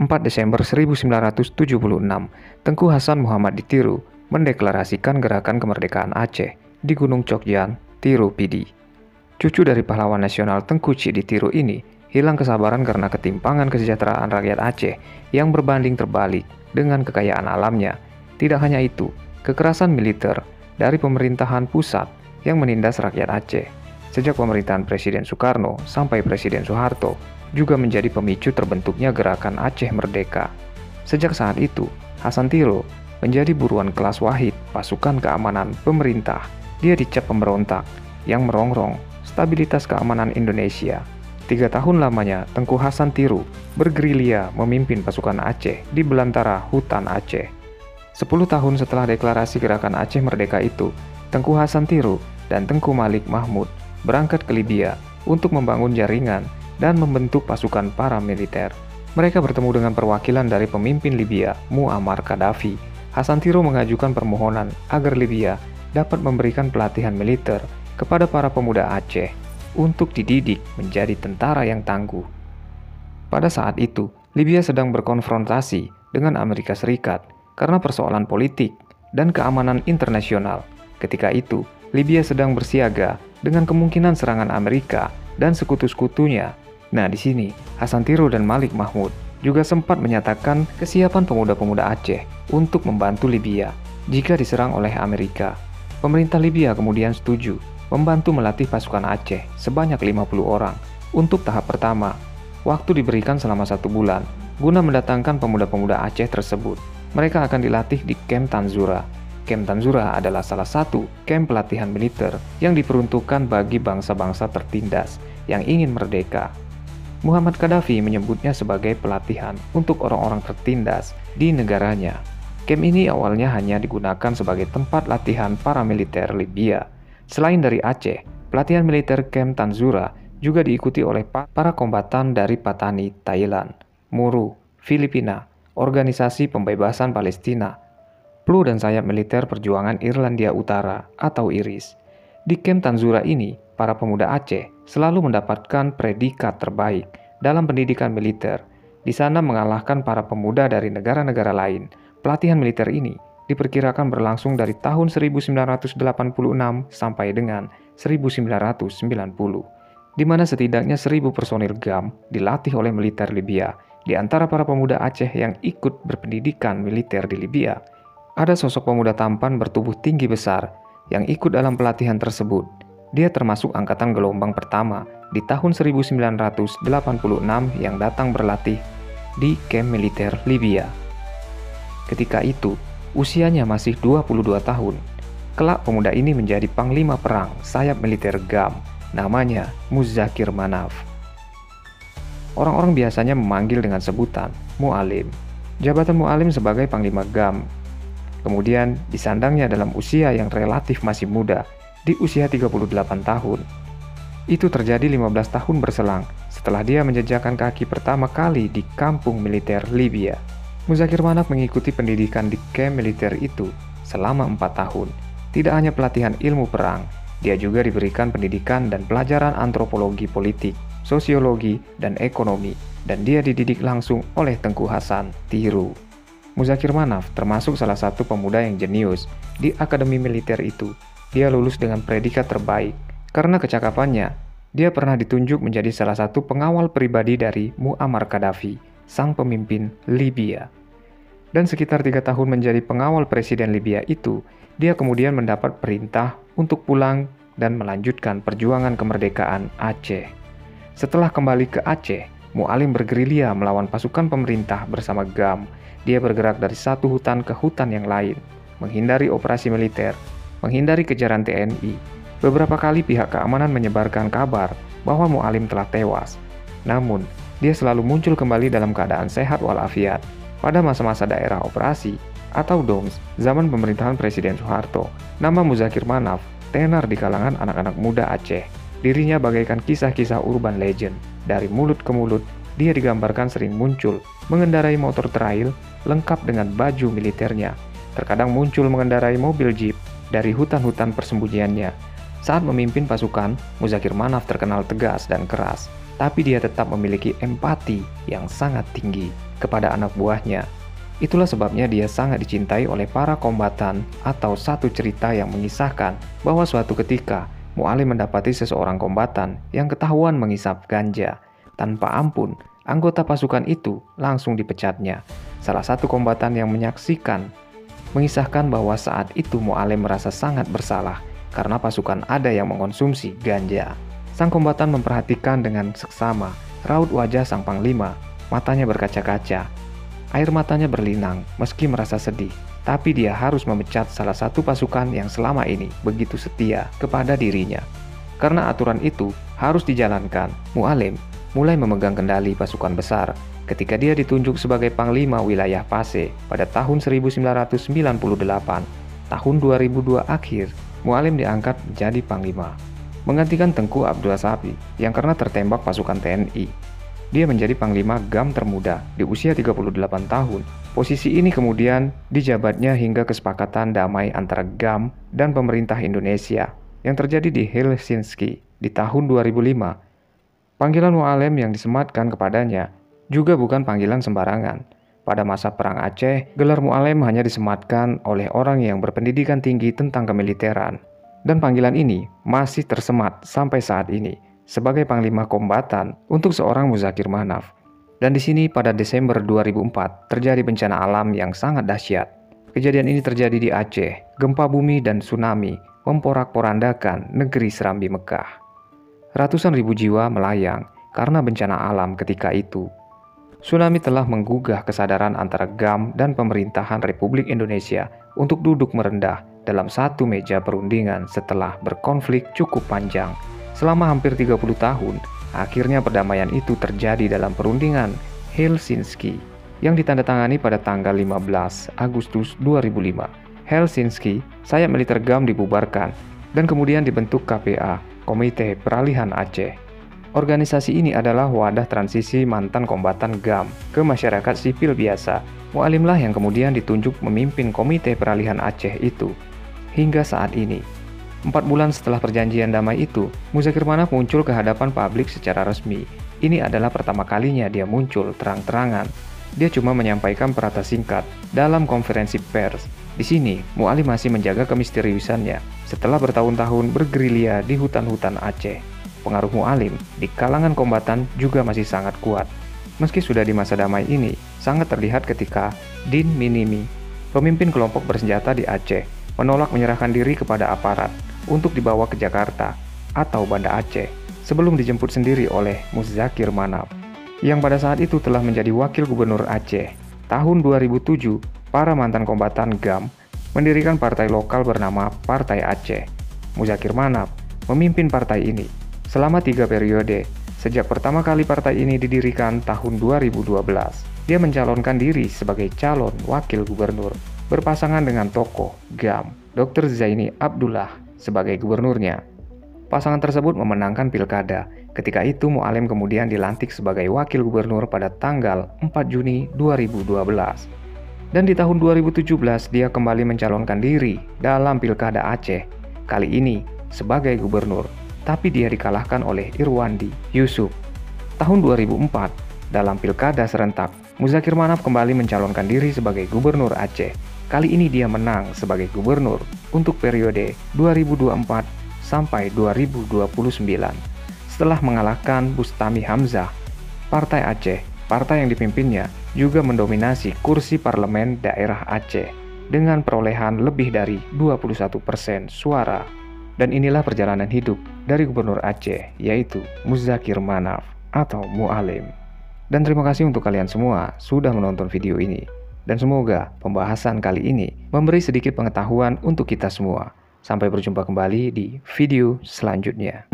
4 Desember 1976, Tengku Hasan Muhammad di Tiru mendeklarasikan gerakan kemerdekaan Aceh di Gunung Cokjan, Tiru Pidi. Cucu dari pahlawan nasional Tengku Cik di Tiru ini hilang kesabaran karena ketimpangan kesejahteraan rakyat Aceh yang berbanding terbalik dengan kekayaan alamnya. Tidak hanya itu, kekerasan militer dari pemerintahan pusat yang menindas rakyat Aceh sejak pemerintahan Presiden Soekarno sampai Presiden Soeharto juga menjadi pemicu terbentuknya gerakan Aceh Merdeka. Sejak saat itu, Hasan Tiru menjadi buruan kelas wahid pasukan keamanan pemerintah. Dia dicap pemberontak yang merongrong stabilitas keamanan Indonesia. 3 tahun lamanya, Tengku Hasan Tiru bergerilya memimpin pasukan Aceh di belantara hutan Aceh. 10 tahun setelah deklarasi gerakan Aceh Merdeka itu, Tengku Hasan Tiru dan Tengku Malik Mahmud berangkat ke Libya untuk membangun jaringan dan membentuk pasukan paramiliter. Mereka bertemu dengan perwakilan dari pemimpin Libya, Muammar Gaddafi. Hasan Tiru mengajukan permohonan agar Libya dapat memberikan pelatihan militer kepada para pemuda Aceh untuk dididik menjadi tentara yang tangguh. Pada saat itu, Libya sedang berkonfrontasi dengan Amerika Serikat karena persoalan politik dan keamanan internasional. Ketika itu, Libya sedang bersiaga dengan kemungkinan serangan Amerika dan sekutu-sekutunya. Nah, di sini Hasan Tiru dan Malik Mahmud juga sempat menyatakan kesiapan pemuda-pemuda Aceh untuk membantu Libya jika diserang oleh Amerika. Pemerintah Libya kemudian setuju membantu melatih pasukan Aceh sebanyak 50 orang. Untuk tahap pertama, waktu diberikan selama 1 bulan guna mendatangkan pemuda-pemuda Aceh tersebut. Mereka akan dilatih di Camp Tanzura. Camp Tanzura adalah salah satu camp pelatihan militer yang diperuntukkan bagi bangsa-bangsa tertindas yang ingin merdeka. Muammar Gaddafi menyebutnya sebagai pelatihan untuk orang-orang tertindas di negaranya. Camp ini awalnya hanya digunakan sebagai tempat latihan paramiliter Libya. Selain dari Aceh, pelatihan militer Camp Tanzura juga diikuti oleh para kombatan dari Patani, Thailand, Muru, Filipina, Organisasi Pembebasan Palestina, PLU dan Sayap Militer Perjuangan Irlandia Utara atau IRIS. Di Camp Tanzura ini, para pemuda Aceh selalu mendapatkan predikat terbaik dalam pendidikan militer. Di sana mengalahkan para pemuda dari negara-negara lain. Pelatihan militer ini diperkirakan berlangsung dari tahun 1986 sampai dengan 1990, di mana setidaknya 1.000 personil GAM dilatih oleh militer Libya. Di antara para pemuda Aceh yang ikut berpendidikan militer di Libya, ada sosok pemuda tampan bertubuh tinggi besar yang ikut dalam pelatihan tersebut. Dia termasuk angkatan gelombang pertama di tahun 1986 yang datang berlatih di kamp militer Libya. Ketika itu, usianya masih 22 tahun. Kelak pemuda ini menjadi panglima perang sayap militer GAM, namanya Muzakir Manaf. Orang-orang biasanya memanggil dengan sebutan Mu'alim. Jabatan Mu'alim sebagai panglima GAM kemudian disandangnya dalam usia yang relatif masih muda, di usia 38 tahun. Itu terjadi 15 tahun berselang setelah dia menjejakkan kaki pertama kali di kampung militer Libya. Muzakir Manaf mengikuti pendidikan di kamp militer itu selama 4 tahun. Tidak hanya pelatihan ilmu perang, dia juga diberikan pendidikan dan pelajaran antropologi politik, sosiologi, dan ekonomi, dan dia dididik langsung oleh Tengku Hasan Tiru. Muzakir Manaf termasuk salah satu pemuda yang jenius di akademi militer itu. Dia lulus dengan predikat terbaik. Karena kecakapannya, dia pernah ditunjuk menjadi salah satu pengawal pribadi dari Muammar Gaddafi, sang pemimpin Libya. Dan sekitar 3 tahun menjadi pengawal presiden Libya itu, dia kemudian mendapat perintah untuk pulang dan melanjutkan perjuangan kemerdekaan Aceh. Setelah kembali ke Aceh, Mu'alim bergerilya melawan pasukan pemerintah bersama GAM. Dia bergerak dari satu hutan ke hutan yang lain, menghindari operasi militer, menghindari kejaran TNI. Beberapa kali pihak keamanan menyebarkan kabar bahwa Mu'alim telah tewas. Namun, dia selalu muncul kembali dalam keadaan sehat walafiat. Pada masa-masa daerah operasi atau DOMS zaman pemerintahan Presiden Soeharto, nama Muzakir Manaf tenar di kalangan anak-anak muda Aceh. Dirinya bagaikan kisah-kisah urban legend. Dari mulut ke mulut, dia digambarkan sering muncul mengendarai motor trail lengkap dengan baju militernya. Terkadang muncul mengendarai mobil jeep dari hutan-hutan persembunyiannya. Saat memimpin pasukan, Muzakir Manaf terkenal tegas dan keras, tapi dia tetap memiliki empati yang sangat tinggi. kepada anak buahnya. Itulah sebabnya dia sangat dicintai oleh para kombatan atau satu cerita yang mengisahkan bahwa suatu ketika Mualim mendapati seseorang kombatan yang ketahuan menghisap ganja. Tanpa ampun, anggota pasukan itu langsung dipecatnya. Salah satu kombatan yang menyaksikan mengisahkan bahwa saat itu Mualim merasa sangat bersalah karena pasukan ada yang mengonsumsi ganja. Sang kombatan memperhatikan dengan seksama raut wajah sang panglima, matanya berkaca-kaca. Air matanya berlinang meski merasa sedih, tapi dia harus memecat salah satu pasukan yang selama ini begitu setia kepada dirinya. Karena aturan itu harus dijalankan, Mualim mulai memegang kendali pasukan besar ketika dia ditunjuk sebagai Panglima Wilayah Pase pada tahun 1998. Tahun 2002 akhir, Mualim diangkat menjadi Panglima, menggantikan Tengku Abdul Sapi yang karena tertembak pasukan TNI. Dia menjadi Panglima GAM termuda di usia 38 tahun. Posisi ini kemudian dijabatnya hingga kesepakatan damai antara GAM dan pemerintah Indonesia yang terjadi di Helsinki di tahun 2005. Panggilan Mualim yang disematkan kepadanya juga bukan panggilan sembarangan. Pada masa Perang Aceh, gelar Mualim hanya disematkan oleh orang yang berpendidikan tinggi tentang kemiliteran. Dan panggilan ini masih tersemat sampai saat ini sebagai Panglima Kombatan untuk seorang Muzakir Manaf. Dan di sini pada Desember 2004 terjadi bencana alam yang sangat dahsyat. Kejadian ini terjadi di Aceh. Gempa bumi dan tsunami memporak-porandakan negeri Serambi Mekah. Ratusan ribu jiwa melayang karena bencana alam ketika itu. Tsunami telah menggugah kesadaran antara GAM dan pemerintahan Republik Indonesia untuk duduk merendah dalam satu meja perundingan setelah berkonflik cukup panjang. Selama hampir 30 tahun, akhirnya perdamaian itu terjadi dalam perundingan Helsinki yang ditandatangani pada tanggal 15 Agustus 2005. Helsinki, sayap militer GAM dibubarkan dan kemudian dibentuk KPA, Komite Peralihan Aceh. Organisasi ini adalah wadah transisi mantan kombatan GAM ke masyarakat sipil biasa. Mualimlah yang kemudian ditunjuk memimpin Komite Peralihan Aceh itu hingga saat ini. 4 bulan setelah perjanjian damai itu, Muzakir Manaf muncul ke hadapan publik secara resmi. Ini adalah pertama kalinya dia muncul terang-terangan. Dia cuma menyampaikan perata singkat dalam konferensi pers. Di sini, Mualim masih menjaga kemisteriusannya setelah bertahun-tahun bergerilya di hutan-hutan Aceh. Pengaruh Mualim di kalangan kombatan juga masih sangat kuat. Meski sudah di masa damai ini, sangat terlihat ketika Din Minimi, pemimpin kelompok bersenjata di Aceh, menolak menyerahkan diri kepada aparat untuk dibawa ke Jakarta atau Banda Aceh sebelum dijemput sendiri oleh Muzakir Manaf yang pada saat itu telah menjadi wakil gubernur Aceh. Tahun 2007, para mantan kombatan GAM mendirikan partai lokal bernama Partai Aceh. Muzakir Manaf memimpin partai ini selama 3 periode. Sejak pertama kali partai ini didirikan tahun 2012, dia mencalonkan diri sebagai calon wakil gubernur berpasangan dengan tokoh GAM, Dr. Zaini Abdullah sebagai gubernurnya. Pasangan tersebut memenangkan pilkada. Ketika itu Mualim kemudian dilantik sebagai wakil gubernur pada tanggal 4 Juni 2012. Dan di tahun 2017 dia kembali mencalonkan diri dalam pilkada Aceh. Kali ini sebagai gubernur, tapi dia dikalahkan oleh Irwandi Yusuf. Tahun 2004, dalam pilkada serentak, Muzakir Manaf kembali mencalonkan diri sebagai gubernur Aceh. Kali ini dia menang sebagai gubernur untuk periode 2024 sampai 2029. Setelah mengalahkan Bustami Hamzah, Partai Aceh, partai yang dipimpinnya juga mendominasi kursi parlemen daerah Aceh dengan perolehan lebih dari 21% suara. Dan inilah perjalanan hidup dari gubernur Aceh, yaitu Muzakir Manaf atau Mualim. Dan terima kasih untuk kalian semua sudah menonton video ini. Dan semoga pembahasan kali ini memberi sedikit pengetahuan untuk kita semua. Sampai berjumpa kembali di video selanjutnya.